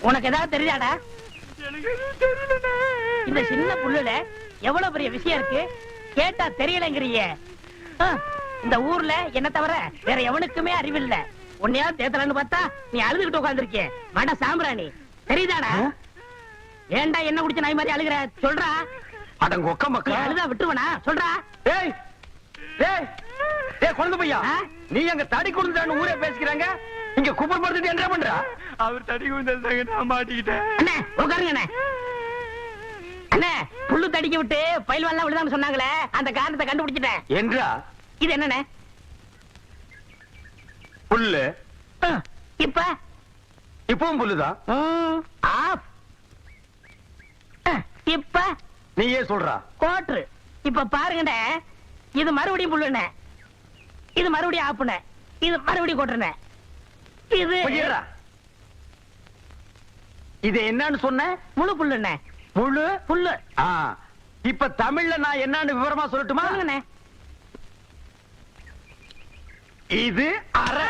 உனக்கு ஏதாவது தெரியாதா? இந்த சின்ன புல்லுல எவ்வளவு பெரிய விஷயம் இருக்கு, கேட்டா தெரியலங்கிறிய. இந்த ஊர்ல என்ன தவிர வேற எவனுக்குமே அறிவில்ல. உன்னையா தேத்தலன்னு பார்த்தா நீ அழுதுகிட்டு உட்கார்ந்துருக்க. மட சாம்பிராணி தெரியுதாடா? ஏண்டா என்ன குடிச்ச நாய் மாதிரி அழுகுற? சொல்றா. அடங்க ஒக்க மக்கா அழுதா விட்டுருவனா? சொல்றா. ஏய் ஏய் ஏய் குழந்தை பையா, நீ அங்க தடி குடுந்தான்னு ஊரே பேசிக்கிறாங்க, இங்க குப்பர் படுத்துட்டு என்ன பண்ற? அவர் தடி குடுந்தாங்க, நான் மாட்டிக்கிட்டேன். அண்ணே உட்காருங்க அண்ணே. அண்ணே புல்லு தடிக்க விட்டு பயில்வான்லாம் விழுதான்னு சொன்னாங்களே, அந்த காரணத்தை கண்டுபிடிச்சிட்டேன். என்றா? இது என்னண்ணே? புல்லு. இப்ப இப்பவும் புல்லுதான். இப்ப நீயே சொல்றா. கோட்ரு. இப்ப பாருங்கண்ணே, இது மறுபடியும் புல்லுண்ணே, இது மறுபடியும் ஆப்புண்ணே, இது மறுபடியும் கோட்டுண்ணே. இது இது என்னன்னு சொன்ன? முழு புல்லுண்ணே. முழு புல்லு. இப்ப தமிழ்ல நான் என்னன்னு விவரமா சொல்லட்டுமா? இது அரை.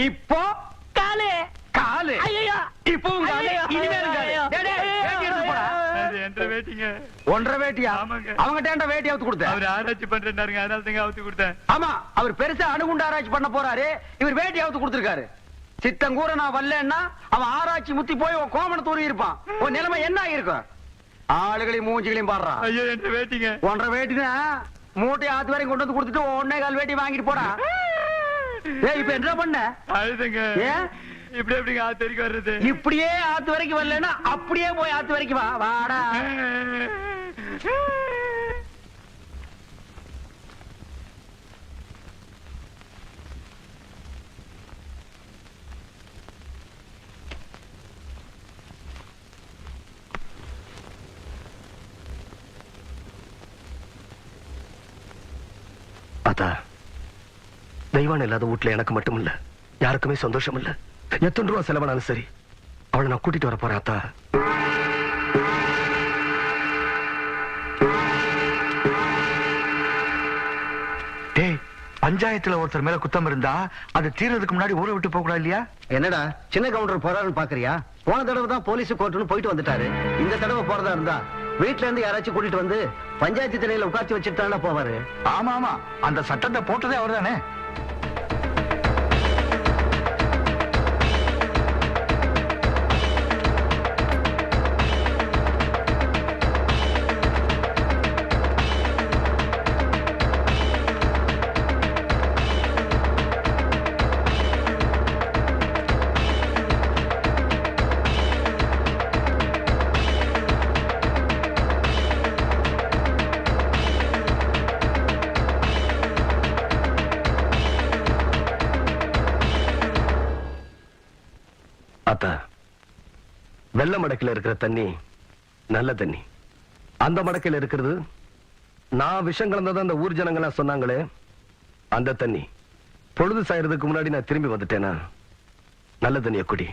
இப்போ காலு. காலு. ஐயோ இப்பவும் காலு. இனிமேலும் காலு. ஒன்றரை வேட்டியா? அவங்க வேட்டி அவுத்து கொடுத்த. அவர் ஆராய்ச்சி பண்றாருங்க, அதனால தாங்க அவுத்து கொடுத்தேன். ஆமா, அவர் பெருசா அணுகுண்டு ஆராய்ச்சி பண்ண போறாரு, இவர் வேட்டி அவுத்து கொடுத்திருக்காரு. சித்தங்கூர நான் வரலன்னா அவன் ஆராய்ச்சி முத்தி போய் உன் கோமண தூரி இருப்பான். உன் நிலைமை என்ன இருக்கும்? ஆளுகளையும் மூஞ்சிகளையும் பாடுறான். ஐயோ என்ற வேட்டிங்க. ஒன்றரை வேட்டினா மூட்டை ஆத்து வரையும் கொண்டு வந்து கொடுத்துட்டு 1.25 வேட்டி வாங்கிட்டு போடா. இப்ப என்ன பண்ண? அழுதுங்க. ஏன் இப்படி எப்படிங்க ஆத்து வரைக்கும் வர்றது? இப்படியே ஆத்து வரைக்கும் வரலன்னா அப்படியே போய் ஆத்து வரைக்கும் வா. வாடா. அதா தெய்வான் இல்லாத வீட்டுல எனக்கு மட்டும் இல்ல, யாருக்குமே சந்தோஷம் இல்ல. எத்தனை ரூபா செலவானாலும் சரி, அவளை நான் கூட்டிட்டு வர போறேன் அத்தா. டேய், பஞ்சாயத்துல ஒருத்தர் மேல குத்தம் இருந்தா அது தீர்றதுக்கு முன்னாடி ஊரை விட்டு போக கூடாது இல்லையா? என்னடா சின்ன கவுண்டர் போறாருன்னு பாக்குறியா? போன தடவை தான் போலீஸ் கோர்ட்டுன்னு போயிட்டு வந்துட்டாரு. இந்த தடவை போறதா இருந்தா வீட்டுல இருந்து யாராச்சும் கூட்டிட்டு வந்து பஞ்சாயத்து திணையில உட்கார்த்தி வச்சுட்டு போவாரு. ஆமா ஆமா, அந்த சட்டத்தை போட்டதே அவர் தானே. அத்தா, வெள்ள மடக்கில இருக்கிற தண்ணி நல்ல தண்ணி, அந்த மடக்கில இருக்கிறது நான் விஷம் கலந்ததான் அந்த ஊர் ஜனங்கள்லாம் சொன்னாங்களே அந்த தண்ணி. பொழுது சாயறதுக்கு முன்னாடி நான் திரும்பி வந்துட்டேனா நல்ல தண்ணிய குடி.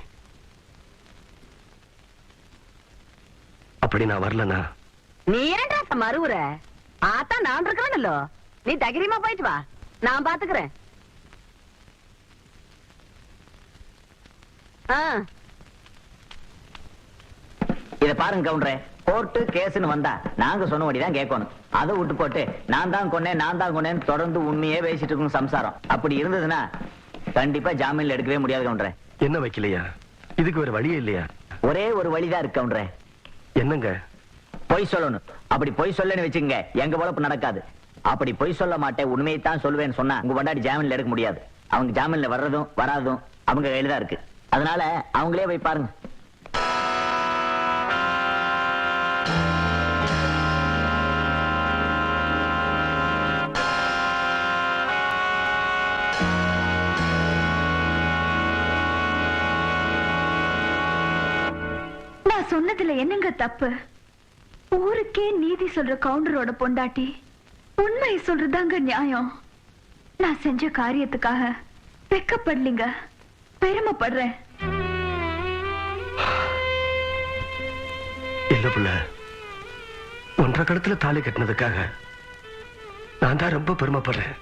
அப்படி நான் வரலனா நீ ஏன்டா மறுவுற? ஆத்தா நான் இருக்கிறேன்ல, நீ தைரியமா போயிட்டு வா, நான் பாத்துக்கிறேன். இத பாருங்க கவுண்டரே, கோர்ட்டு கேஸ்னு வந்தா நாங்க சொன்னபடிதான் கேட்கணும். அதை விட்டு போட்டு நான் தான் கொன்னேன்னு தொடர்ந்து உண்மையே பேசிட்டு இருக்கணும் சம்சாரம். அப்படி இருந்ததுன்னா கண்டிப்பா ஜாமீன்ல எடுக்கவே முடியாது கவுண்டரே. என்ன வைக்கலையா? இதுக்கு வேற வழியே இல்லையா? ஒரே ஒரு வழிதான் இருக்கு கவுண்டரே. என்னங்க? பொய் சொல்லணும். அப்படி பொய் சொல்லன்னு வச்சுங்க, எங்க பொழப்பு நடக்காது. அப்படி பொய் சொல்ல மாட்டேன், உண்மையை தான் சொல்லுவேன்னு சொன்னா உங்க கொண்டாடி ஜாமீன்ல எடுக்க முடியாது. அவங்க ஜாமீன்ல வர்றதும் வராதும் அவங்க கையில தான் இருக்கு. அதனால அவங்களே போய் பாருங்க. நான் சொன்னதுல என்னங்க தப்பு? ஊருக்கே நீதி சொல்ற கவுண்டரோட பொண்டாட்டி உண்மை சொல்றதாங்க நியாயம். நான் செஞ்ச காரியத்துக்காக வெக்கப்படலீங்க, பெருமைப்படுறேன். இல்ல புள்ள, 1.5 கழுத்துல தாலி கட்டினதுக்காக நான் தான் ரொம்ப பெருமைப்படுறேன்.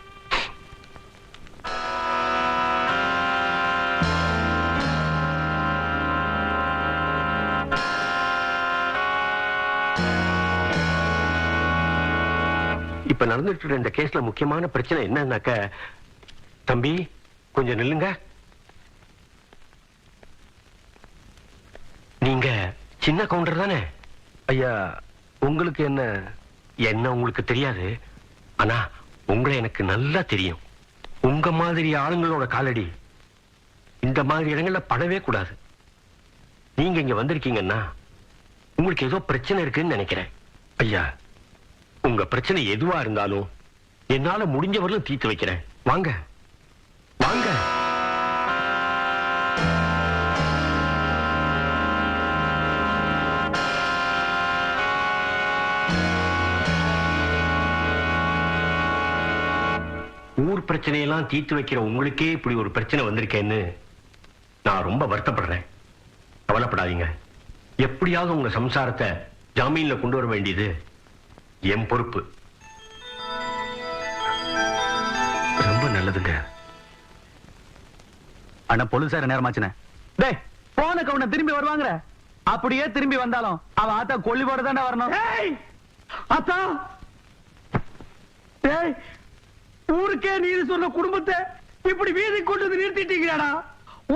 இப்ப நடந்துட்டு இருக்க இந்த கேஸ்ல முக்கியமான பிரச்சனை என்னன்னாக்க, தம்பி கொஞ்சம் நில்லுங்க. நீங்க சின்ன கவுண்டர் தானே? ஐயா, உங்களுக்கு என்ன உங்களுக்கு தெரியாது. ஆனா உங்களை எனக்கு நல்லா தெரியும். உங்க மாதிரி ஆளுங்களோட காலடி இந்த மாதிரி இடங்கள்ல படவே கூடாது. நீங்க இங்க வந்திருக்கீங்கன்னா உங்களுக்கு ஏதோ பிரச்சனை இருக்குன்னு நினைக்கிறேன். ஐயா, உங்க பிரச்சனை எதுவா இருந்தாலும் என்னால முடிஞ்சவரையும் தீர்த்து வைக்கிறேன். வாங்க வாங்க. ஊர் பிரச்சனையெல்லாம் தீர்த்து வைக்கிற உங்களுக்கே இப்படி ஒரு பிரச்சனை வந்திருக்கேன்னு நான் ரொம்ப வருத்தப்படுறேன். கவலைப்படாதீங்க. எப்படியாவது உங்க சம்சாரத்தை ஜாமீன்ல கொண்டு வர வேண்டியது என் பொறுப்பு. ரொம்ப நல்லதுங்க. அண்ணா போலீசார நேரமாச்சுனே. டேய், போன கவுன திரும்பி வருவாங்க. அப்படியே திரும்பி வந்தாலும் அவன் ஆத்தா கொல்லிவோட தானே வரணும். ஆத்தா, டேய், ஊருக்கே நீதி சொன்ன குடும்பத்தை இப்படி வீதி கொண்டு வந்து நிறுத்திட்டீங்கடா.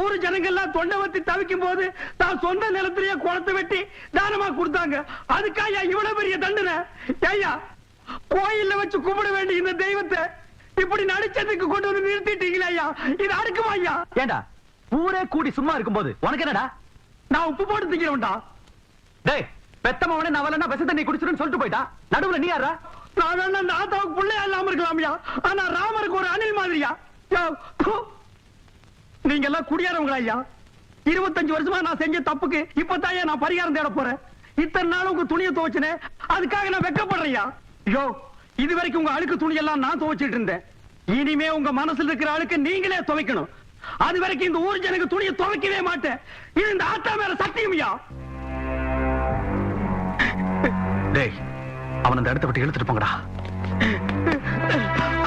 ஊரு ஜனங்கள்லாம் தொண்டை வத்தி தவிக்கும் போது தான் சொந்த நிலத்திலேயே குளத்தை வெட்டி தானமா கொடுத்தாங்க. அதுக்காக இவ்வளவு பெரிய தண்டனை? ஐயா, கோயில்ல வச்சு கும்பிட வேண்டிய இந்த தெய்வத்தை இப்படி நடிச்சதுக்கு கொண்டு வந்து நிறுத்திட்டீங்களா ஐயா? இது அடுக்குமா ஐயா? ஏண்டா, ஊரே கூடி சும்மா இருக்கும் போது உனக்கு என்னடா? நான் உப்பு போட்டு திங்கிறவன்டா. டேய், பெத்தமவனே நான் வரலன்னா விஷ தண்ணி குடிச்சிருன்னு சொல்லிட்டு போயிட்டா. நடுவுல நீ யாரா? நான் வேணா அந்த ஆத்தாவுக்கு பிள்ளையா இல்லாம இருக்கலாம்யா. ஆனா ராமருக்கு ஒரு அணில் மாதிரியா? நீங்க எல்லாம் குடியாரவங்களா ஐயா? 25 வருஷமா நான் செஞ்ச தப்புக்கு இப்பதான் நான் பரிகாரம் தேட போறேன். இத்தனை நாள் உங்க துணியை துவைச்சனே, அதுக்காக நான் வெக்கப்படுறேன். ஐயோ, இது வரைக்கும் உங்க அழுக்கு துணி எல்லாம் நான் துவைச்சிட்டு இருந்தேன். இனிமே உங்க மனசுல இருக்கிற அழுக்கு நீங்களே துவைக்கணும். அது வரைக்கும் இந்த ஊர் ஜனங்க துணியை துவைக்கவே மாட்டேன். இது இந்த ஆத்தா மேல சத்தியம்யா. டேய், அவன் அந்த இடத்தை விட்டு இழுத்துட்டு போங்கடா.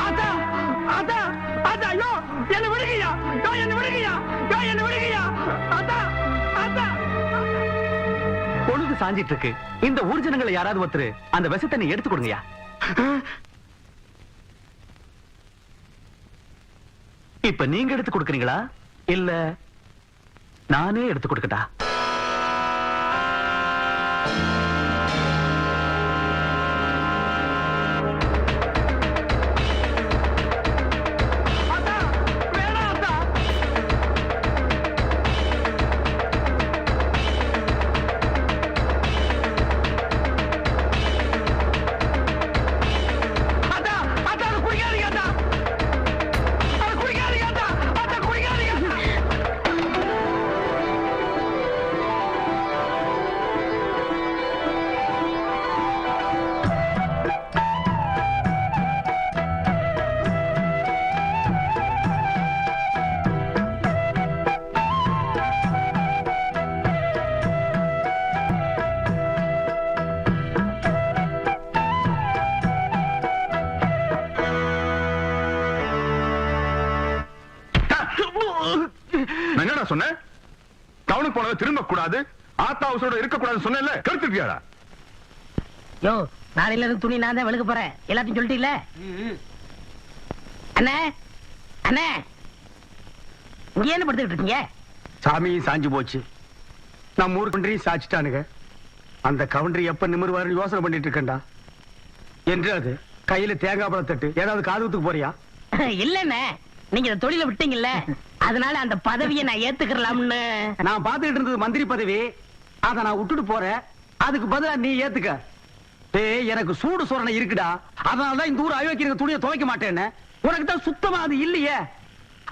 ஆத்தா, ஆத்தா, ஆத்தா, ஐயோ, என்ன விடுங்கயா, என்ன விடுங்கயா, என்ன விடுங்கயா, ஆத்தா, ஆத்தா. பொழுது சாஞ்சிட்டு இருக்கு. இந்த ஊர் ஜனங்களை யாராவது ஒருத்தர் அந்த விஷத்தை நீ எடுத்து கொடுங்கயா. இப்ப நீங்க எடுத்து கொடுக்கறீங்களா இல்ல நானே எடுத்து கொடுக்கட்டா? என்னடா சொன்ன? டவுனுக்கு போனது திரும்ப கூடாது, ஆத்தா ஹவுஸோட இருக்க கூடாதுன்னு சொன்னேன்ல, கருத்துட்டியாடா? யோ, நாளையில இருந்து துணி நான் தான் வெளுக்க போறேன். எல்லாத்தையும் சொல்லிட்டீல்ல? அண்ணே, அண்ணே, இங்க என்ன படுத்துக்கிட்டு இருக்கீங்க? சாமி சாஞ்சு போச்சு. நம்ம ஊர் கவுண்டரையும் சாச்சிட்டானுங்க. அந்த கவுண்டரி எப்ப நிமிர்வாரு யோசனை பண்ணிட்டு இருக்கேன்டா. என்று அது கையில தேங்காய் பழம் தட்டு ஏதாவது காதுகுத்துக்கு போறியா? இல்லண்ணே, நீங்க இந்த தொழில விட்டீங்கல்ல, அதனால அந்த பதவியை நான் ஏத்துக்கலாம்னு. நான் பாத்துக்கிட்டு இருந்தது மந்திரி பதவி. அத நான் விட்டுட்டு போறேன். அதுக்கு பதிலா நீ ஏத்துக்க. டேய், எனக்கு சூடு சொரணை இருக்குடா. அதனாலதான் இந்த ஊர் அயோக்கியருக்கு துணியை துவைக்க மாட்டேன்னு. உனக்கு தான் சுத்தமா அது இல்லையே.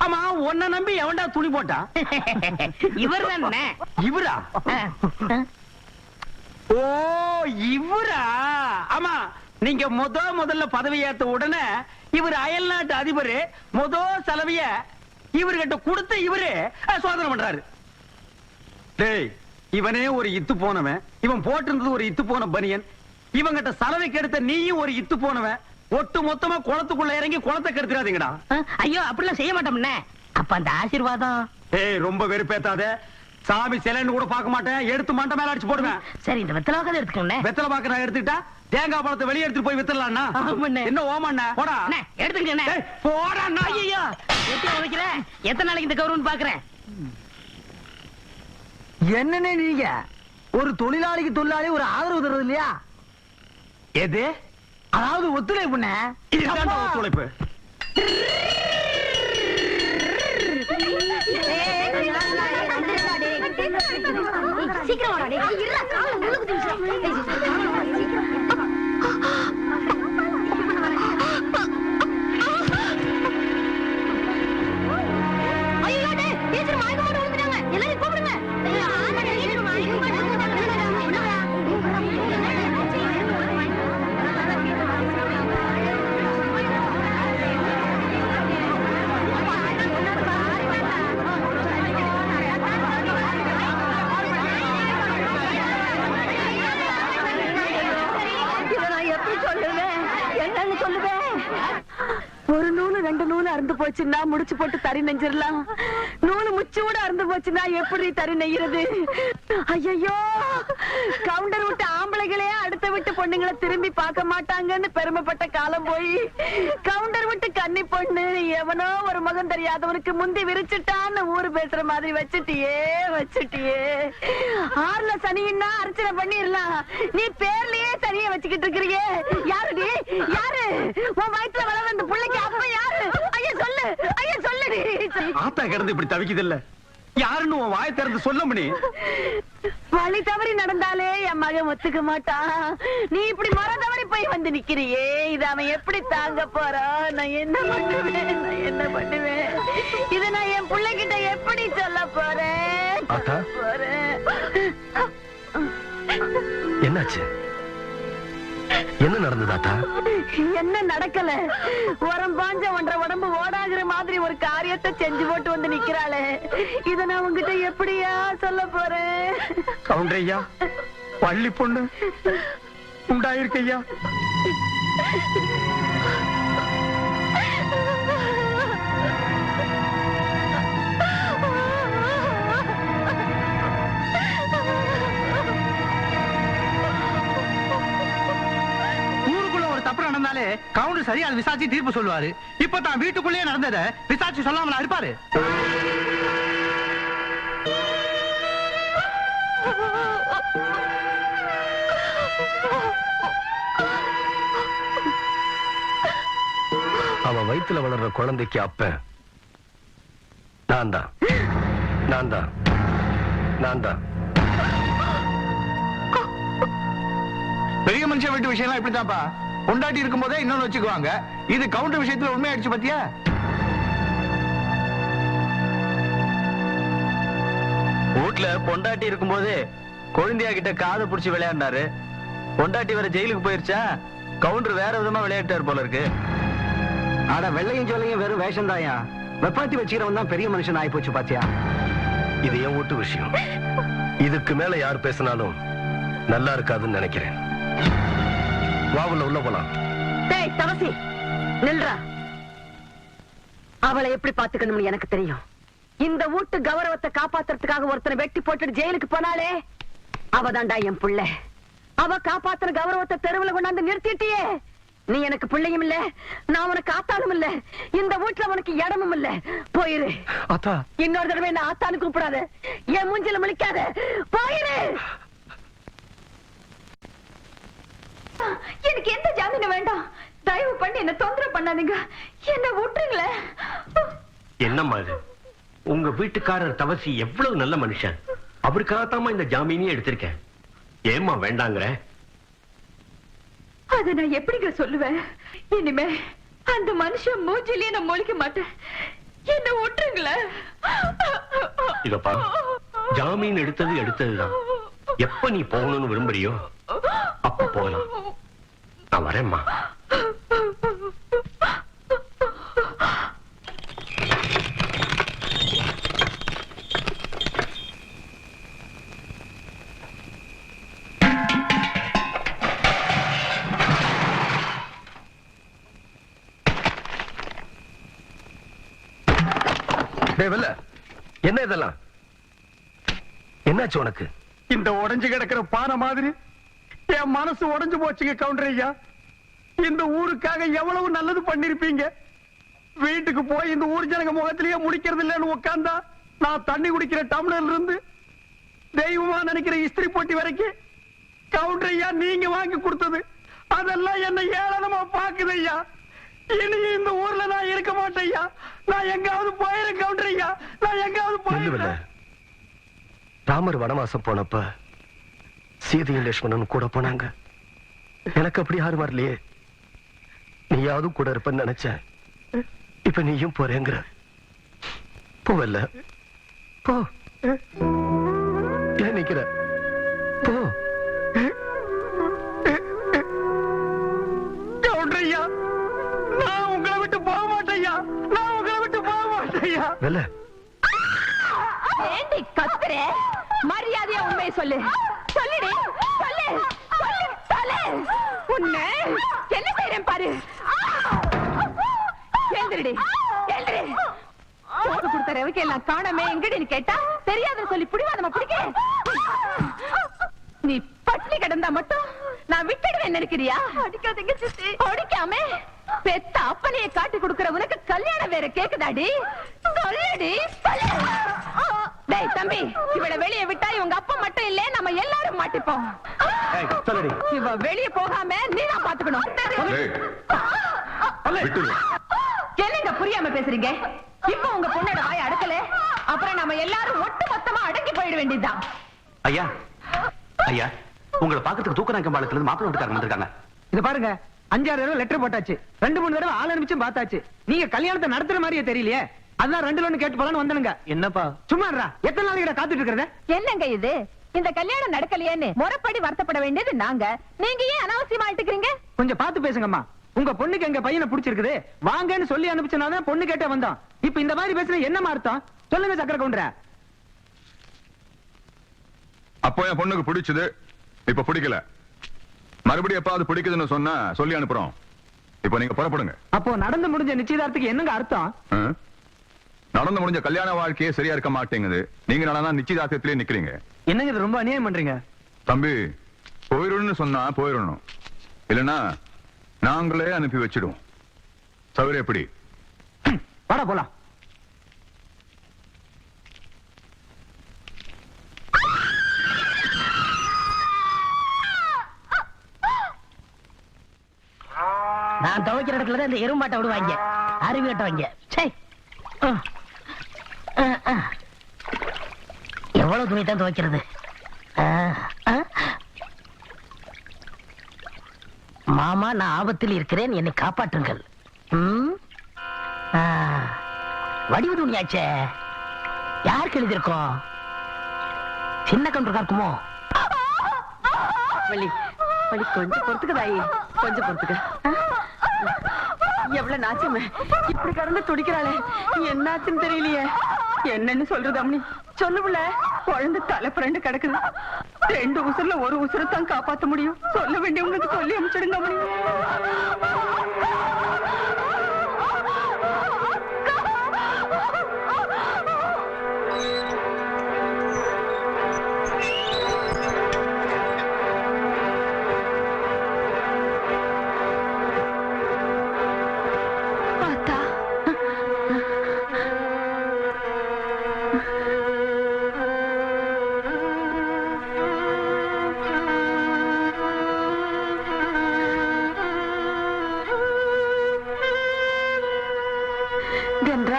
ஆமா, உன்னை நம்பி எவன்டா துணி போட்டா? இவர் தானே. இவரா? ஓ, இவரா? ஆமா, நீங்க முதல்ல பதவி ஏத்த உடனே இவர் அயல் நாட்டு அதிபர் செலவிய இவர்கிட்ட கொடுத்து இவரு சோதனை பண்றாரு. டேய், இவனே ஒரு இத்து போனவன், இவன் போட்டிருந்தது ஒரு இத்து போன பனியன், இவங்கிட்ட சலவைக்கு எடுத்த நீயும் ஒரு இத்து போனவன். ஒட்டு மொத்தமா குளத்துக்குள்ள இறங்கி குளத்தை கெடுத்துறாதீங்கடா. ஐயோ அப்படிலாம் செய்ய மாட்டோம்னே. அப்ப அந்த ஆசீர்வாதம். ஏய் ரொம்ப வெறுப்பேத்தாத. சாமி சிலைன்னு கூட பார்க்க மாட்டேன், எடுத்து மண்டை மேல அடிச்சு போடுவேன். சரி இந்த வெத்தலை வாக்காத எடுத்துக்கோண்ணே. வெத்தலை பாக்க நான் எடுத்துக்கிட்டா தேங்காய் பழத்தை வெளியே எடுத்துட்டு போய் வித்தலாம்னா ஆமாண்ணே. என்ன ஓமாண்ணா போடா. எடுத்துக்கண்ணே. ஏய், போடா நாய். ஐயோ எத்தனை வைக்கிற, எத்தனை நாளைக்கு இந்த கௌரவம் பாக்குறேன். என்னன்னு நீங்க ஒரு தொழிலாளிக்கு தொழிலாளி ஒரு ஆதரவு தர்றது இல்லையா? எது? அதாவது ஒத்துழைப்புண்ண. இதுதான் ஒத்துழைப்பு. சீக்கிரம் வாடா டேய். இருடா கால முழுகுது. ஐயோ டேய், டீச்சர் மயக்க போட்டு விழுந்துட்டாங்க. எல்லாரும் கூப்பிடுங்க. ஆமா டீச்சர் மயக்க போட்டு விழுந்துட்டாங்க. ஒரு நூலு ரெண்டு நூலு அறுந்து போச்சுன்னா முடிச்சு போட்டு தறி நெஞ்சிடலாம். நூலு முச்சூட அறுந்து போச்சுன்னா எப்படி தறி நெய்யறது? ஐயோ, கவுண்டர் விட்டு ஆம்பளைகளே அடுத்த விட்டு பொண்ணுங்களை திரும்பி பார்க்க மாட்டாங்கன்னு பெருமைப்பட்ட காலம் போய் கவுண்டர் விட்டு கன்னி பொண்ணு எவனோ ஒரு மகன் தெரியாதவனுக்கு முந்தி விரிச்சுட்டான்னு ஊரு பேசுற மாதிரி வச்சுட்டியே. ஆறுல சனின்னா அர்ச்சனை பண்ணிடலாம், நீ பேர்லயே சனியை வச்சுக்கிட்டு இருக்கிறியே. யாருடி யாரு? உன் வயிற்றுல வளர அந்த பிள்ளைக்கு அப்ப யாரு? ஐயா சொல்லு, ஐயா சொல்லுடி. ஆத்தா கிடந்து இப்படி தவிக்குது இல்ல, யாருன்னு உன் வாயை திறந்து சொல்ல முடி. வழி தவறி நடந்தாலே என் மகன் ஒத்துக்க மாட்டான். நீ இப்படி மர தவறி போய் வந்து நிக்கிறியே, இது அவன் எப்படி தாங்க போறான்? நான் என்ன பண்ணுவேன்? இத நான் என் பிள்ளைகிட்ட எப்படி சொல்ல போறேன்? ஆத்தா? என்னாச்சு? என்ன நடந்தது ஆத்தா? என்ன நடக்கல? உரம் பாஞ்ச ஒன்றரை உடம்பு ஓடாகிற மாதிரி ஒரு காரியத்தை செஞ்சு போட்டு வந்து நிக்கிறாளே, இத நான் உங்ககிட்ட எப்படியா சொல்ல போறேன்? கவுண்டரையா, பள்ளி பொண்ணு உண்டாயிருக்கையா. தப்பு நடந்தாலே கவுண்டர் சரியா விசாரிச்சு தீர்ப்பு சொல்லுவாரு. இப்ப தான் வீட்டுக்குள்ளேயே நடந்தத விசாரிச்சு சொல்லாமலா இருப்பாரு? அவன் வயித்துல வளர்ற குழந்தைக்கு அப்ப நான் தான். பெரிய மனுஷன் வீட்டு விஷயம் இப்படித்தான்ப்பா. கொண்டாட்டி இருக்கும் போதே இன்னொன்னு வச்சுக்குவாங்க. இது கவுண்டர் விஷயத்துல உண்மையாயிடுச்சு பாத்தியா? வீட்டுல பொண்டாட்டி இருக்கும் போது கொழுந்தியா கிட்ட காதை புடிச்சு விளையாண்டாரு. பொண்டாட்டி வேற ஜெயிலுக்கு போயிருச்சா, கவுண்டர் வேற விதமா விளையாட்டாரு போல இருக்கு. ஆனா வெள்ளையும் சொல்லையும் வெறும் வேஷம் தாயா. வெப்பாட்டி வச்சுக்கிறவன் தான் பெரிய மனுஷன் ஆயி போச்சு பாத்தியா. இது என் வீட்டு விஷயம். இதுக்கு மேல யார் பேசினாலும் நல்லா இருக்காதுன்னு நினைக்கிறேன். வாவுல உள்ள போலாம். டேய் தவசி, நில்றா. அவளை எப்படி பாத்துக்கணும்னு எனக்கு தெரியும். இந்த வீட்டு கௌரவத்தை காப்பாத்துறதுக்காக ஒருத்தனை வெட்டி போட்டுட்டு ஜெயிலுக்கு போனாலே அவதான்டா என் புள்ள. அவ காப்பாத்துற கௌரவத்தை தெருவுல கொண்டாந்து நிறுத்திட்டியே. நீ எனக்கு பிள்ளையும் இல்ல, நான் உனக்கு ஆத்தாலும் இல்ல, இந்த வீட்டுல உனக்கு இடமும் இல்ல. போயிரு. ஆத்தா, இன்னொரு தடவை என்ன ஆத்தான்னு கூப்பிடாத, என் மூஞ்சில முழிக்காத. போயிரு. எனக்கு எந்த ஜாமீனும் வேண்டாம். தயவு பண்ணி என்ன தொந்தரவு பண்ணாதீங்க, என்ன விட்டுருங்களேன். என்னம்மா இது? உங்க வீட்டுக்காரர் தவசி எவ்வளவு நல்ல மனுஷன். அவருக்காகத்தாமா இந்த ஜாமீனையே எடுத்திருக்கேன். ஏம்மா வேண்டாங்கிற? அத நான் எப்படிங்க சொல்லுவேன்? இனிமே அந்த மனுஷன் மூஞ்சிலேயே நான் முழிக்க மாட்டேன். என்ன விட்டுருங்களேன். இதப்பா, ஜாமீன் எடுத்ததுதான். எப்ப நீ போகணும்னு விரும்புறியோ அப்ப போகலாம். நான் வரேம்மா. டேய் வெல்ல, என்ன இதெல்லாம்? என்னாச்சு உனக்கு? இந்த உடைஞ்சு கிடக்கிற பானை மாதிரி என் மனசு உடைஞ்சு போச்சுங்க கவுண்டர் ஐயா. இந்த ஊருக்காக எவ்வளவு நல்லது பண்ணிருப்பீங்க. வீட்டுக்கு போய் இந்த ஊர் ஜனங்க முகத்திலேயே முடிக்கிறது இல்லைன்னு உட்கார்ந்தா நான் தண்ணி குடிக்கிற டம்ளர்ல இருந்து தெய்வமா நினைக்கிற இஸ்திரி போட்டி வரைக்கும் கவுண்டர் ஐயா நீங்க வாங்கி கொடுத்தது அதெல்லாம் என்ன ஏளனமா பாக்குது ஐயா. இனி இந்த ஊர்ல நான் இருக்க மாட்டேன் ஐயா. நான் எங்காவது போயிரு கவுண்டர் ஐயா. நான் எங்காவது போயிரு. ராமர் வனவாசம் போனப்ப சீதையும் லட்சுமணனும் கூட போனாங்க. எனக்கு அப்படி யாரும் வரலையே. நீயாவது கூட இருப்பன்னு நினைச்சேன். இப்ப நீயும் போறேங்கிற. போவல்ல, போ. ஏன் நிக்கிற? போ. கவுண்டரையா, நான் உங்களை விட்டு போக மாட்டேயா. நான் உங்களை விட்டு போக மாட்டேயா. வெல்ல, ஏண்டி கத்துற? மரியாதையா உண்மையை சொல்லு. சொல்லுடி, சொல்லு, சொல்லு, சொல்லு. உன்னை என்ன செய்றேன் பாரு. எழுந்திருடி, எழுந்திரு. போட்டு கொடுத்த ரவிக்கு எல்லாம் காணாமே எங்கடின்னு கேட்டா தெரியாதுன்னு சொல்லி புடிவாதமா பிடிக்க. நீ பட்னி கிடந்தா மட்டும் நான் விட்டுடுவேன் நினைக்கிறியா? அடிக்காதீங்க சித்தி. அடிக்காம பெத்த அப்பனையே காட்டி கொடுக்கிற உனக்கு கல்யாணம் வேற கேக்குதாடி? சொல்லுடி, சொல்லு. டேய் தம்பி, இவள வெளியே விட்டா இவங்க அப்பா மட்டும் இல்ல நம்ம எல்லாரும் மாட்டிப்போம். இவ வெளியே போகாம நீ தான் பாத்துக்கணும். என்னங்க புரியாம பேசுறீங்க? இப்ப உங்க பொண்ணோட வாய் அடக்கல, அப்புறம் நம்ம எல்லாரும் ஒட்டு மொத்தமா அடங்கி போயிட வேண்டியதுதான். ஐயா, ஐயா, உங்களை பாக்கிறதுக்கு தூக்கநாயக்கம் பாலத்துல இருந்து மாப்பிள்ளை வீட்டுக்காரங்க வந்திருக்காங்க. இத பாருங்க, 5-6 தடவை லெட்டர் போட்டாச்சு. 2-3 தடவை ஆள் அனுப்பிச்சும் பார்த்தாச்சு. நீங்க கல்யாணத்தை நடத்துற மாதிரியே தெரியலையே. அதான் 2 கேட்டு போலான்னு வந்தனுங்க. என்னப்பா சும்மாறா, எத்தனை நாளைக்கு காத்துட்டு இருக்கிறத? என்னங்க இது? இந்த கல்யாணம் நடக்கலையேன்னு முறைப்படி வருத்தப்பட வேண்டியது நாங்க. நீங்க ஏன் அனாவசியமா ஆயிட்டுக்கிறீங்க? கொஞ்சம் பார்த்து பேசுங்கம்மா. உங்க பொண்ணுக்கு எங்க பையனை பிடிச்சிருக்குது, வாங்கன்னு சொல்லி அனுப்பிச்சனாதான் பொண்ணு கேட்டே வந்தோம். இப்ப இந்த மாதிரி பேசுற என்னமா அர்த்தம்? சொல்லுங்க சக்கர கவுண்டர. அப்போ என் பொண்ணுக்கு பிடிச்சது, இப்ப பிடிக்கல. மறுபடியும் எப்பாவது பிடிக்குதுன்னு சொன்னா சொல்லி அனுப்புறோம். இப்ப நீங்க புறப்படுங்க. அப்போ நடந்து முடிஞ்ச நிச்சயதார்த்தத்துக்கு என்னங்க அர்த்தம்? நடந்து முடிஞ்ச கல்யாண வாழ்க்கையே சரியா இருக்க மாட்டேங்குது. நீங்க நடனா நிச்சயதார்த்தத்திலே நிக்கிறீங்க. என்னங்க இது ரொம்ப அநியாயம் பண்றீங்க. தம்பி, போயிடணும்னு சொன்னா போயிடணும், இல்லைன்னா நாங்களே அனுப்பி வச்சிடுவோம். சௌகரியம் எப்படி? வாடா போலாம். நான் துவைக்கிற இடத்துல தான் இந்த எருமாட்டை விடுவாங்க, அருவி கட்டுவாங்க. எவ்வளவு துணி தான் துவைக்கிறது? மாமா, நான் ஆபத்தில் இருக்கிறேன், என்னை காப்பாற்றுங்கள். வடிவு துணியாச்சே, யாருக்கு எழுதியிருக்கோம்? சின்ன கவுண்டருக்கா இருக்குமோ? வள்ளி, வள்ளி, கொஞ்சம் பொறுத்துக்கதாயி, கொஞ்சம் பொறுத்துக்க. எவ்வளவு நாச்சமே இப்படி கடந்து துடிக்கிறாளே, என்னாச்சுன்னு தெரியலையே. என்னன்னு சொல்றது அம்மனி? சொல்லுவுல, குழந்தை தலை புரண்டு கிடக்குது. 2 உசுர்ல 1 உசுரை தான் காப்பாற்ற முடியும். சொல்ல வேண்டியவங்களுக்கு சொல்லி அனுப்பிச்சிடுங்க அம்மனி.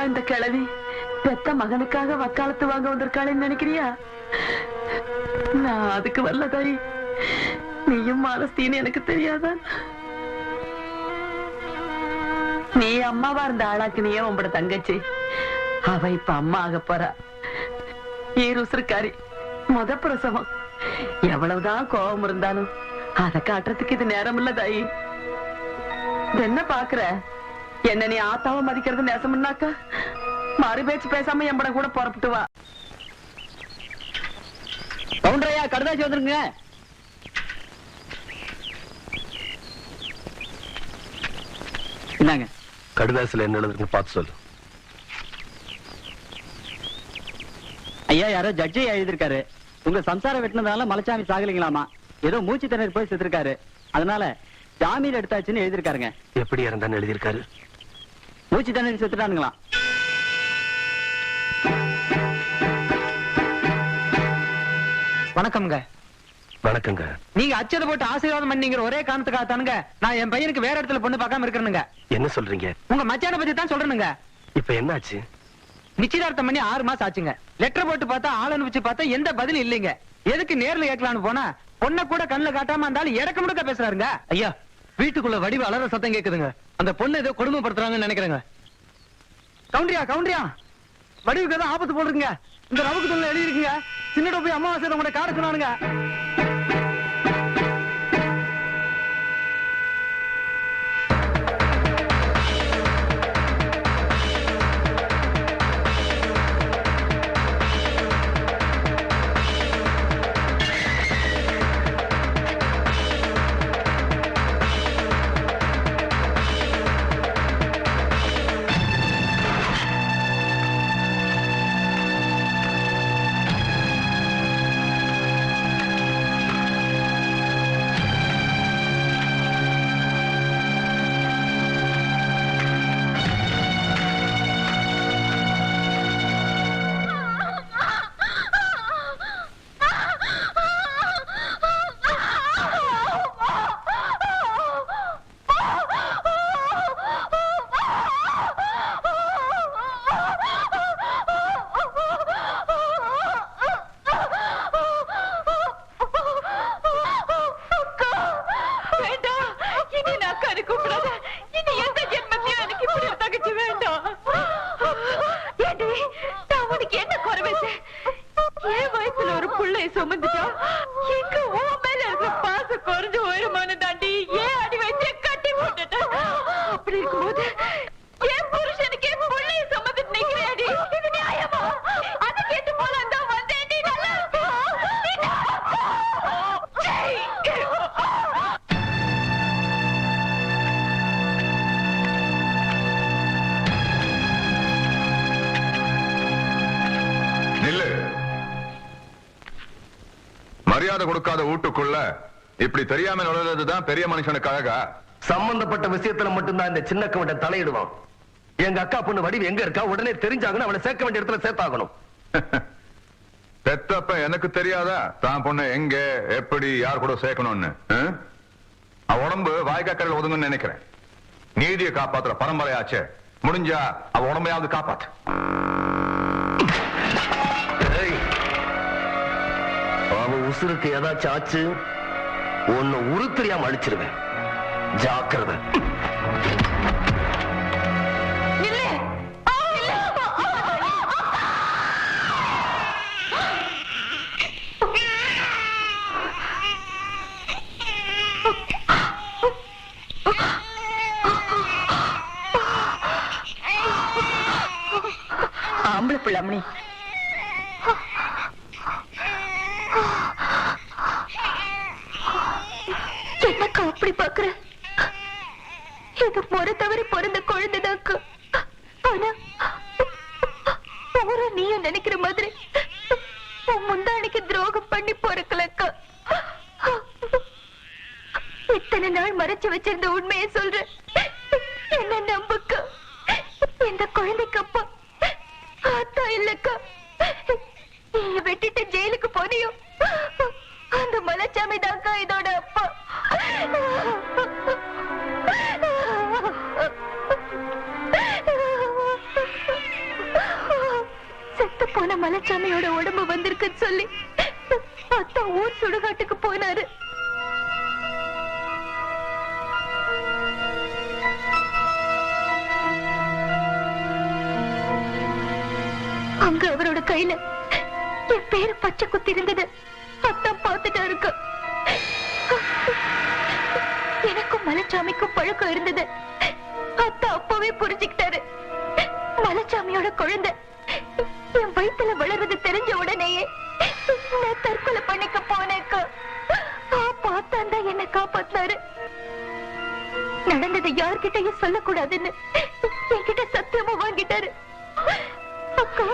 இந்த கிழவி பெத்த மகனுக்காக வக்காலத்து வாங்க வந்திருக்காளேன்னு நினைக்கிறியா? நான் அதுக்கு வரலதாய். நீயும் மாலஸ்தீன்னு எனக்கு தெரியாதா? நீ அம்மாவா இருந்த ஆளாக்கு நீயே உங்களோட தங்கச்சி. அவ இப்ப அம்மா ஆக போறா. ஈருசுருக்காரி, முத பிரசவம். எவ்வளவுதான் கோபம் இருந்தாலும் அதை காட்டுறதுக்கு இது நேரம் இல்ல தாயி. என்ன பாக்குற? என்ன நீ ஆத்தாவ மதிக்கிறது நேசம்னாக்கா மாறி பேச்சு பேசாம எம்பட கூட புறப்பட்டு வா. கவுண்டரையா, கடுதாசி வந்துருங்க. என்னங்க கடுதாசில என்ன எழுதுன்னு பார்த்து சொல்லு. ஐயா யாரோ ஜட்ஜி எழுதிருக்காரு. உங்க சம்சாரம் வெட்டினதால மலைச்சாமி சாகலிங்களாமா. ஏதோ மூச்சு திணறி போய் செத்துருக்காரு. அதனால ஜாமீன் எடுத்தாச்சுன்னு எழுதிருக்காருங்க. எப்படி இறந்தான்னு எழுதியிருக்காரு? மூச்சு திணறி செத்துட்டானுங்களாம். வணக்கம்ங்க. வணக்கங்க. நீங்க அச்சதை போட்டு ஆசீர்வாதம் பண்ணீங்கிற ஒரே காரணத்துக்காக தானுங்க நான் என் பையனுக்கு வேற இடத்துல பொண்ணு பார்க்காம இருக்கிறேனுங்க. என்ன சொல்றீங்க? உங்க மச்சான பத்தி தான் சொல்றேனுங்க. இப்ப என்னாச்சு? நிச்சயதார்த்தம் பண்ணி 6 மாசம் ஆச்சுங்க. லெட்டர் போட்டு பார்த்தா ஆள் அனுப்பிச்சு பார்த்தா எந்த பதிலும் இல்லைங்க. எதுக்கு நேர்ல கேட்கலான்னு போனா பொண்ணை கூட கண்ணுல காட்டாம இருந்தாலும் இடக்க முடக்க பேசுறாருங்க. ஐயா வீட்டுக்குள்ள வடிவு அலற சத்தம் கேக்குதுங்க. அந்த பொண்ணு ஏதோ கொடுமைப்படுத்துறாங்கன்னு நினைக்கிறேங்க. கவுண்டரியா வடிவுக்கு ஏதோ ஆபத்து போடுறீங்க. இந்த ரவுக்கு தொல்லை எழுதிருக்குங்க. சின்னட போய் அமாவாசை உங்களோட காட சொன்னானுங்க. மரியாதை கொடுக்காத வீட்டுக்குள்ள இப்படி தெரியாம நுழைறதுதான் பெரிய மனுஷனுக்கு அழகா? சம்பந்தப்பட்ட விஷயத்துல மட்டும்தான் இந்த சின்ன கவண்டன் தலையிடுவான். எங்க அக்கா பொண்ணு வடிவு எங்க இருக்கா உடனே தெரிஞ்சாங்கன்னு அவளை சேர்க்க வேண்டிய இடத்துல சேர்த்தாகணும். பெத்தப்ப எனக்கு தெரியாதா தான் பொண்ணு எங்க எப்படி யார் கூட சேர்க்கணும்னு? அவ உடம்பு வாய்க்காக்கரையில் ஒதுங்கன்னு நினைக்கிறேன். நீதியை காப்பாத்துற பரம்பரையாச்சே, முடிஞ்சா அவ உடம்பையாவது காப்பாத்து. அவ உசுருக்கு ஏதாச்சும் ஆச்சு உன்னை உருத்தறியாம அழிச்சிருவேன். ஜாக்கிரதை. ஆம்பளை பிள்ளாமணி என்னக்கா அப்படி பாக்குற? இது முறை தவறி பிறந்த குழந்தைதாக்கா. ஆனா ஊர நீயும் நினைக்கிற மாதிரி உன் முந்தானிக்கு துரோகம் பண்ணி பொறுக்கலக்கா. இத்தனை நாள் மறைச்சு வச்சிருந்த உண்மையை சொல்ற, என்ன நம்புக்கா. இந்த குழந்தைக்கு அப்பா ஆத்தா இல்லக்கா. நீங்க வெட்டிட்டு ஜெயிலுக்கு போனியோ அந்த மலைச்சாமி தாக்கா இதோட அப்பா. செத்து போன மலைச்சாமியோட உடம்பு வந்திருக்குன்னு சொல்லி அத்தா ஊர் சுடுகாட்டுக்கு போனாரு. அங்க அவரோட கையில என் பேரு பச்சை குத்தி இருந்தது அத்தா பார்த்துட்டா இருக்கு. எனக்கும் மலைச்சாமிக்கும் பழக்கம் இருந்தது. அத்தா அப்பவே புரிஞ்சுக்கிட்டாரு. மலைச்சாமியோட குழந்தை என் வயித்துல வளர்றது தெரிஞ்ச உடனேயே நான் தற்கொலை பண்ணிக்க போனேக்கா. பார்த்தாண்டா என்ன காப்பாத்தினாரு. நடந்ததை யார்கிட்டயும் சொல்லக்கூடாதுன்னு என்கிட்ட சத்தியமா வாங்கிட்டாரு. அக்கா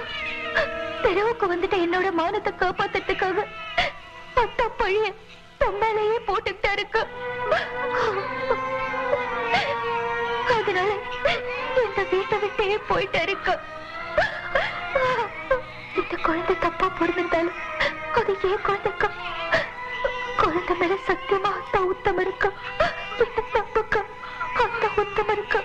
தெருவுக்கு வந்துட்டு என்னோட மானத்தை காப்பாத்துறதுக்காக அந்த பழைய மேலேயே போட்டுக்கிட்டா இருக்கு. அதனால இந்த வீட்டை விட்டே போயிட்டா இருக்கு. இந்த குழந்தை தப்பா பிறந்திருந்தாலும் அது ஏன் குழந்தைக்கா? குழந்தை மேல சத்தியமா அந்த உத்தமம் இருக்கா? இந்த தப்புக்கா அந்த உத்தமம் இருக்கா?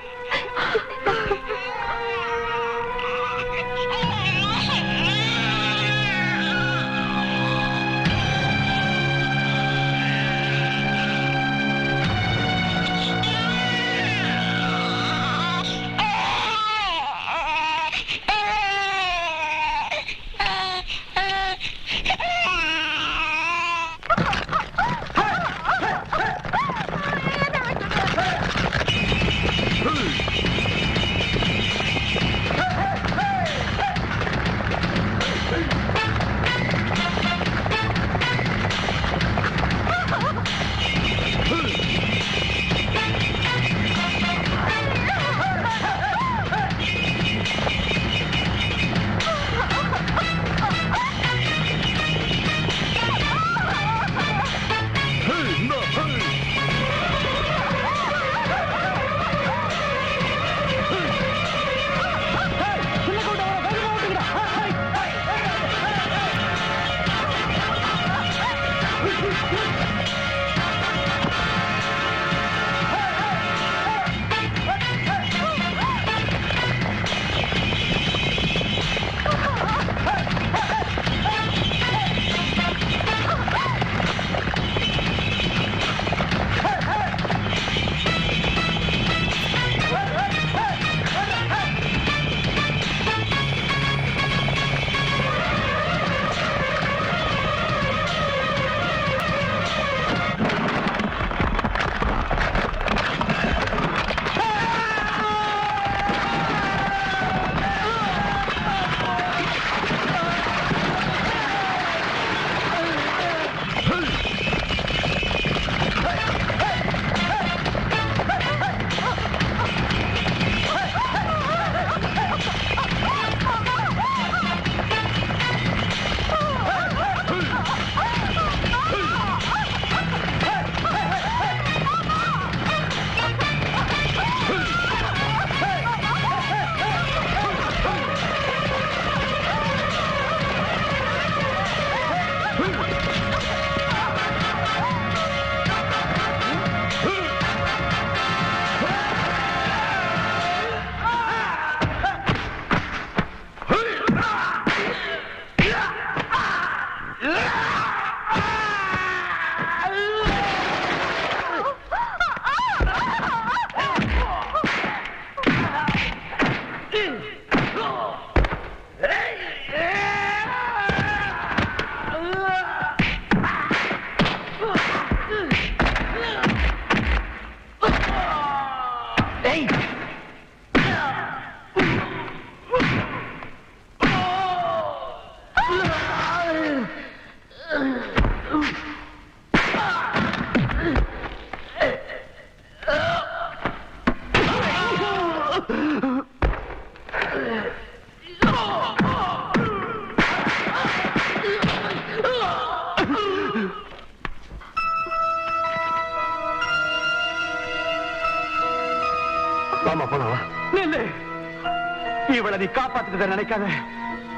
இவளை நீ காப்பாத்துக்க நினைக்காத.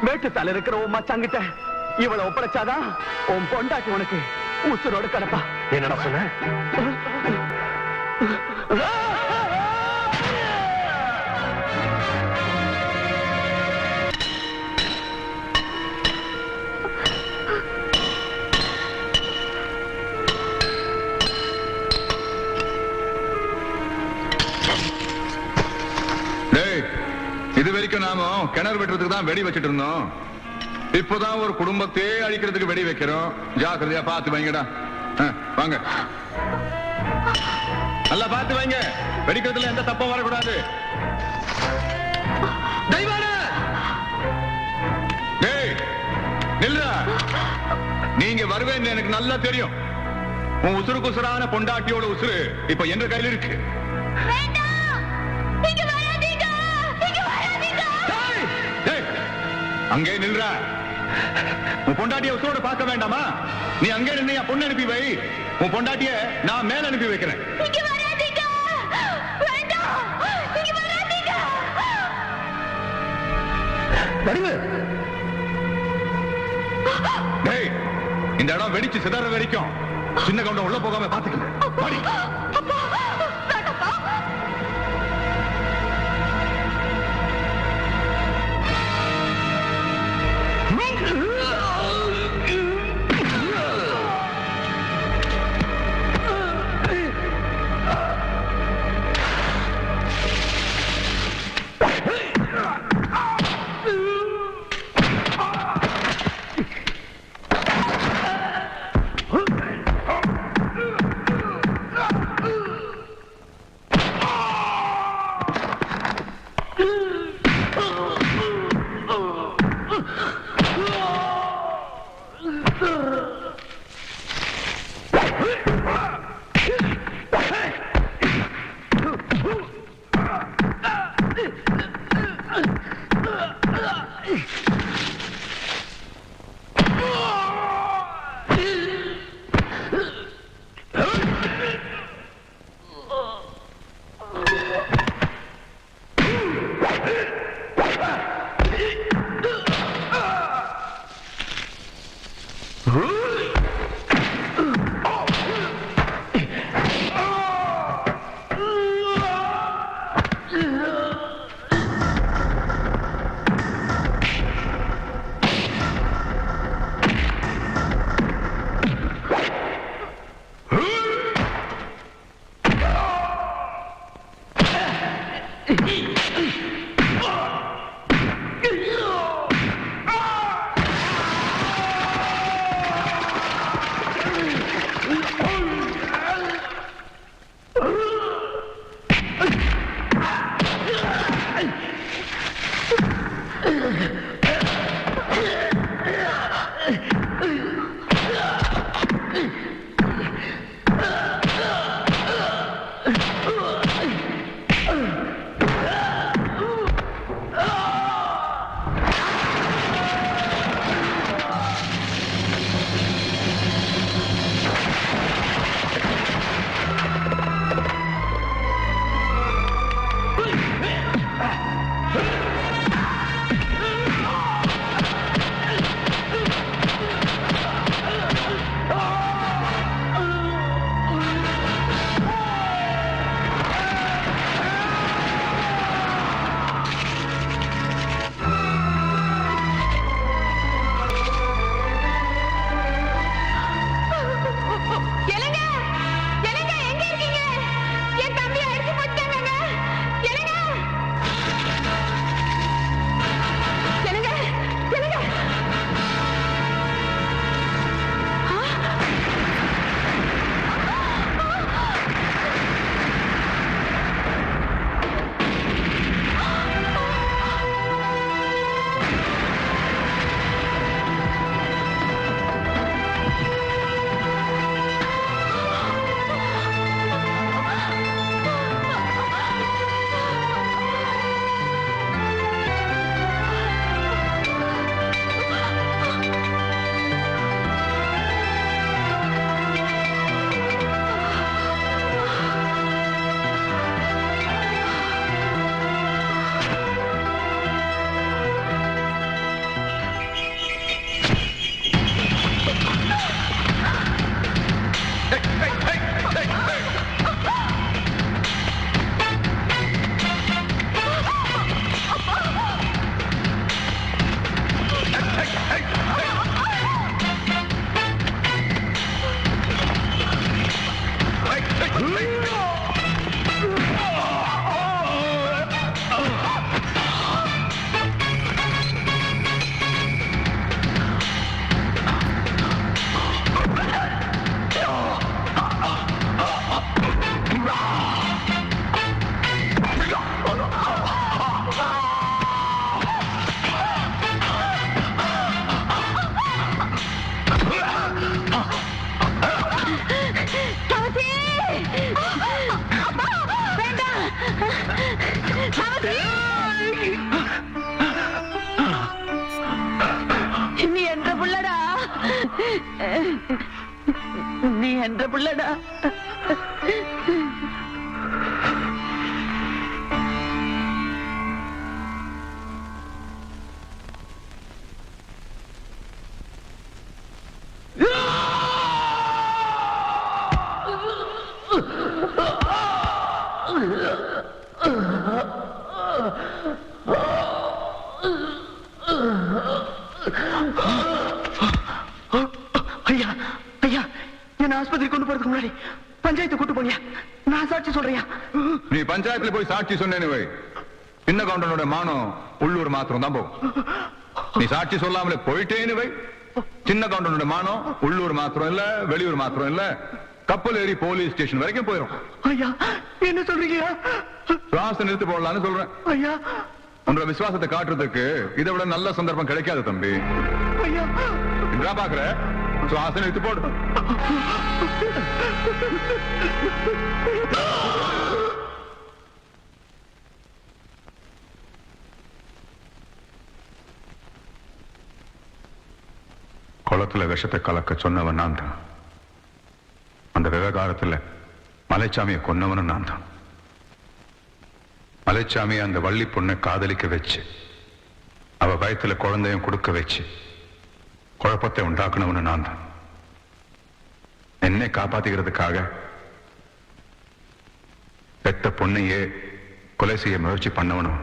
மேட்டுத்தால இருக்கிற உன் மச்சாங்கிட்ட இவளை ஒப்படைச்சாதான் உன் பொண்டாட்டி உனக்கு உசுரோடு கிடப்பா. என்னடா சொன்ன? இது வரைக்கும் நாம கிணறு வெட்டுறதுக்கு தான் வெடி வச்சிட்டு இருந்தோம். இப்பதான் ஒரு குடும்பத்தையே அழிக்கிறதுக்கு வெடி வைக்கிறோம். ஜாக்கிரதையா பார்த்து வைங்கடா. வாங்க, நல்லா பார்த்து வைங்க. வெடிக்கிறதுல எந்த தப்பும் வரக்கூடாது. நீங்க வருவேன்னு எனக்கு நல்லா தெரியும். உன் உசுருக்கு உசுரான பொண்டாட்டியோட உசுறு இப்ப என்ற கையில் இருக்கு. அங்கே நில்ற. உன் பொண்டாட்டிய உசோட பார்க்க வேண்டாமா? நீ அங்கே நின்று என் பொண்ணு அனுப்பி வை. உன் பொண்டாட்டிய நான் மேல அனுப்பி வைக்கிறேன். டேய், இந்த இடம் வெடிச்சு சிதற வரைக்கும் சின்ன கவுண்டம் உள்ள போகாம பாத்துக்கங்க. நீ என்ற பிள்ளடா. ஐயா ஐயா என்ன ஆஸ்பத்திரி கொண்டு போறதுக்கு முன்னாடி பஞ்சாயத்து கூட்டு போனியா? நான் சாட்சி சொல்றியா? நீ பஞ்சாயத்துல போய் சாட்சி சொன்னேன்னு வை, சின்ன கவுண்டனோட மானம் உள்ளூர் மாத்திரம் தான் போகும். நீ சாட்சி சொல்லாமலே போயிட்டேன்னு வை, சின்ன கவுண்டனோட மானம் உள்ளூர் மாத்திரம் இல்ல, வெளியூர் மாத்திரம் இல்ல, கப்பல் ஏறி போலீஸ் ஸ்டேஷன் வரைக்கும் போயிடும். ஐயா என்ன சொல்றீங்க? சுவாசம் நிறுத்தி போடலான்னு சொல்றேன். ஐயா உன்னோட விசுவாசத்தை காட்டுறதுக்கு இதை விட நல்ல சந்தர்ப்பம் கிடைக்காது தம்பி. ஐயா என்ன பாக்குற? சுவாசம் நிறுத்தி போடு. குளத்துல விஷத்தை கலக்க சொன்னவன் நான் தான். அந்த விவகாரத்துல மலைச்சாமியை கொன்னவனும் நான் தான். மலைச்சாமியை அந்த வள்ளி பொண்ணை காதலிக்க வச்சு அவ வயத்துல குழந்தையும் கொடுக்க வச்சு குழப்பத்தை உண்டாக்குனவனு நான் தான். என்னை காப்பாத்திக்கிறதுக்காக பெத்த பொண்ணையே கொலை செய்ய முயற்சி பண்ணவனும்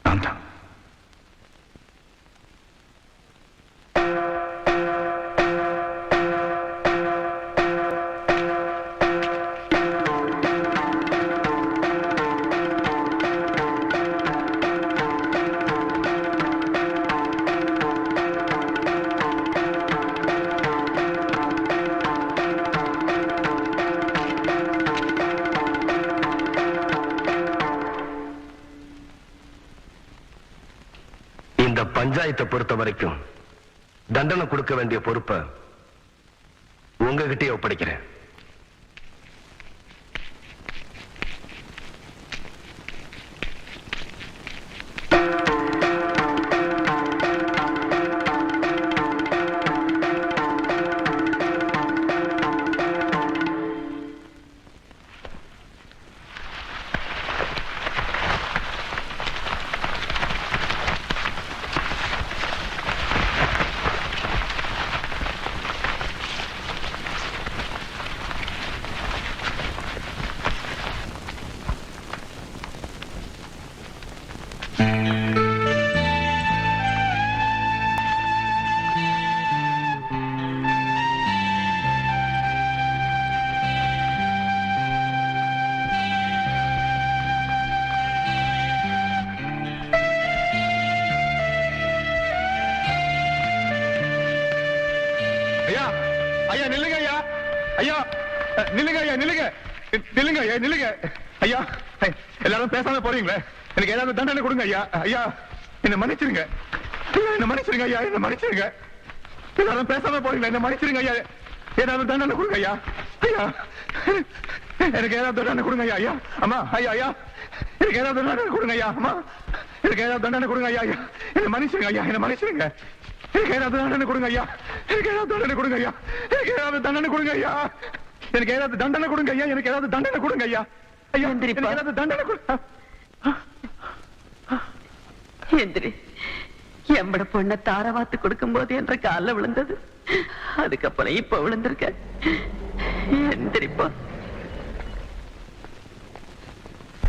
நான் தான். பஞ்சாயத்தை பொறுத்த வரைக்கும் தண்டனை கொடுக்க வேண்டிய பொறுப்பை உங்ககிட்டயே ஒப்படைக்கிறேன். ஐயா நில்லுங்க ஐயா, ஐயா நில்லுங்க ஐயா, நில்லுங்க நில்லுங்க ஐயா, நில்லுங்க ஐயா. எல்லாரும் பேசாம போறீங்களே, எனக்கு ஏதாவது தண்டனை கொடுங்க ஐயா. ஐயா என்ன மன்னிச்சிருங்க, என்ன மன்னிச்சிருங்க ஐயா, என்ன மன்னிச்சிருங்க. எல்லாரும் பேசாம போறீங்களா, என்ன மன்னிச்சிருங்க ஐயா. ஏதாவது தண்டனை கொடுங்க ஐயா. ஐயா எனக்கு ஏதாவது தண்டனை கொடுங்க ஐயா. ஐயா அம்மா, ஐயா ஐயா எனக்கு ஏதாவது தண்டனை கொடுங்க ஐயா. அம்மா எனக்கு ஏதாவது தண்டனை கொடுங்க ஐயா. ஐயா என்ன மன்னிச்சிருங்க ஐயா, என்ன மன்னிச்சிருங்க. எனக்கு ஏதாவது தண்டனை கொடுங்க ஐயா, எனக்கு ஏதாவது தண்டனை கொடுங்க ஐயா, எனக்கு ஏதாவது தண்டனை கொடுங்க ஐயா, எனக்கு ஏதாவது தண்டனை கொடுங்க ஐயா, எனக்கு ஏதாவது தண்டனை கொடுங்க ஐயா. ஐயா எனக்கு ஏதாவது தண்டனை கொடுங்க. எந்திரி. எம்பட பொண்ண தாரவாத்து கொடுக்கும் போது என்ற கால விழுந்தது, அதுக்கப்புறம் இப்ப விழுந்திருக்க. எந்திரிப்பா.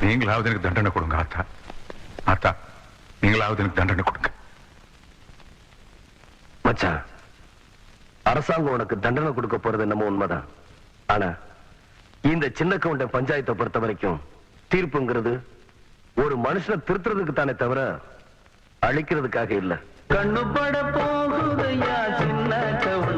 நீங்களாவது எனக்கு தண்டனை கொடுங்க ஆத்தா. ஆத்தா நீங்களாவது எனக்கு தண்டனை கொடுங்க. மச்சான், அரசாங்கம் உனக்கு தண்டனை கொடுக்க போறது என்னமோ உண்மைதான். ஆனா இந்த சின்ன கவுண்ட பஞ்சாயத்தை பொறுத்த வரைக்கும் தீர்ப்புங்கிறது ஒரு மனுஷனை திருத்துறதுக்கு தானே தவிர அழிக்கிறதுக்காக இல்ல. கண்ணுபட போகுதையா சின்ன கவுண்ட